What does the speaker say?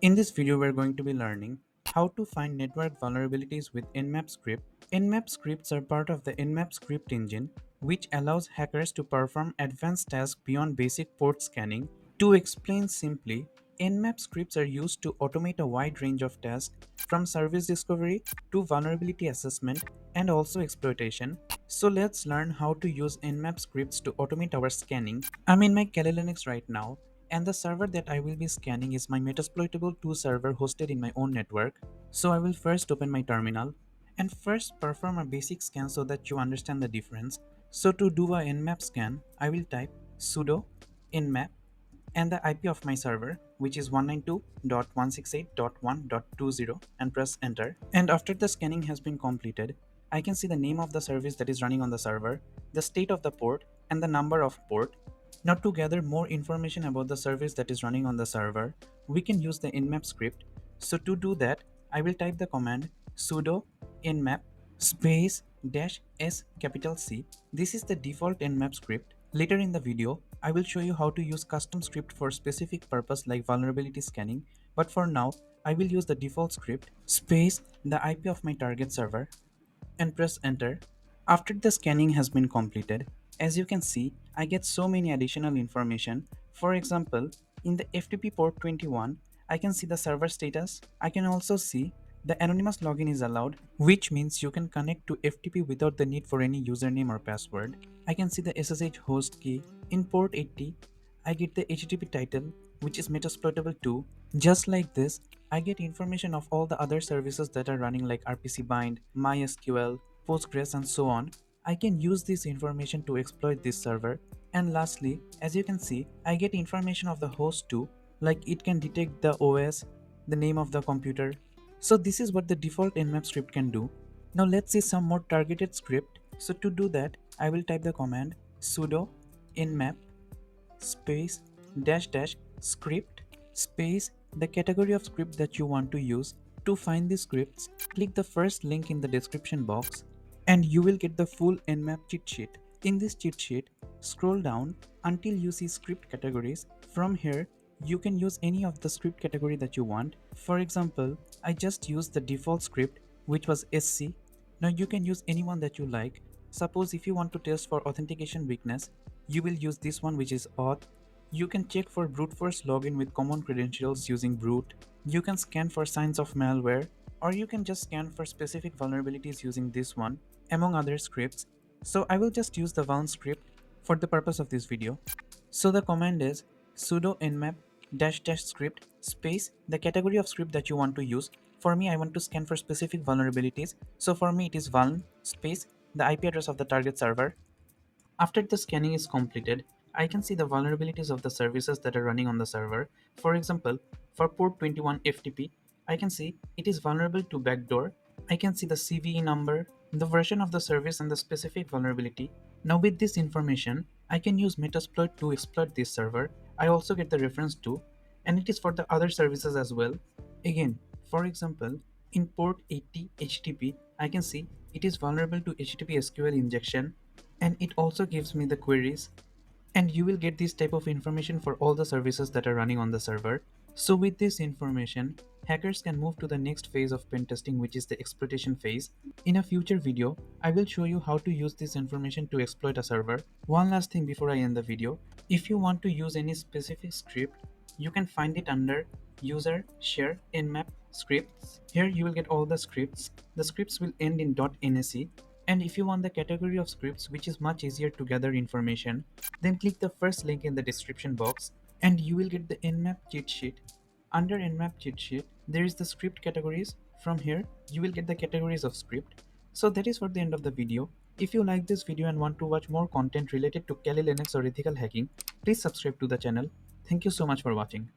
In this video, we're going to be learning how to find network vulnerabilities with Nmap Script. Nmap Scripts are part of the Nmap Script Engine, which allows hackers to perform advanced tasks beyond basic port scanning. To explain simply, Nmap Scripts are used to automate a wide range of tasks from service discovery to vulnerability assessment and also exploitation. So let's learn how to use Nmap Scripts to automate our scanning. I'm in my Kali Linux right now, and the server that I will be scanning is my Metasploitable 2 server hosted in my own network. So I will first open my terminal and first perform a basic scan so that you understand the difference. So to do a nmap scan, I will type sudo nmap and the IP of my server, which is 192.168.1.20, and press enter. And after the scanning has been completed, I can see the name of the service that is running on the server, the state of the port, and the number of port. Now to gather more information about the service that is running on the server, we can use the nmap script. So to do that, I will type the command sudo nmap space dash s capital C. This is the default nmap script. Later in the video, I will show you how to use custom script for specific purpose like vulnerability scanning, but for now, I will use the default script space the IP of my target server and press enter. After the scanning has been completed, as you can see, I get so many additional information. For example, in the FTP port 21, I can see the server status. I can also see the anonymous login is allowed, which means you can connect to FTP without the need for any username or password. I can see the SSH host key. In port 80, I get the HTTP title, which is Metasploitable 2. Just like this, I get information of all the other services that are running like RPC bind, MySQL, Postgres, and so on. I can use this information to exploit this server. And lastly, as you can see, I get information of the host too, like it can detect the OS, the name of the computer. So this is what the default Nmap script can do. Now let's see some more targeted script. So to do that, I will type the command sudo nmap space dash dash script space the category of script that you want to use. To find the scripts, click the first link in the description box and you will get the full nmap cheat sheet. In this cheat sheet, scroll down until you see script categories. From here, you can use any of the script category that you want. For example, I just used the default script, which was SC. Now you can use any one that you like. Suppose if you want to test for authentication weakness, you will use this one, which is auth. You can check for brute force login with common credentials using brute. You can scan for signs of malware, or you can just scan for specific vulnerabilities using this one, among other scripts. So I will just use the vuln script for the purpose of this video. So the command is sudo nmap dash dash script space the category of script that you want to use. For me, I want to scan for specific vulnerabilities. So for me, it is vuln space the IP address of the target server. After the scanning is completed, I can see the vulnerabilities of the services that are running on the server. For example, for port 21 FTP, I can see it is vulnerable to backdoor. I can see the CVE number, the version of the service, and the specific vulnerability. Now with this information, I can use Metasploit to exploit this server. I also get the reference to, and it is for the other services as well. Again, for example, in port 80 HTTP, I can see it is vulnerable to HTTP SQL injection, and it also gives me the queries, and you will get this type of information for all the services that are running on the server. So with this information, hackers can move to the next phase of pen testing, which is the exploitation phase. In a future video, I will show you how to use this information to exploit a server. One last thing before I end the video, if you want to use any specific script, you can find it under user share nmap scripts. Here you will get all the scripts. The scripts will end in .nse. And if you want the category of scripts, which is much easier to gather information, then click the first link in the description box and you will get the Nmap cheat sheet. Under Nmap cheat sheet, there is the script categories. From here, you will get the categories of script. So that is for the end of the video. If you like this video and want to watch more content related to Kali Linux or ethical hacking, please subscribe to the channel. Thank you so much for watching.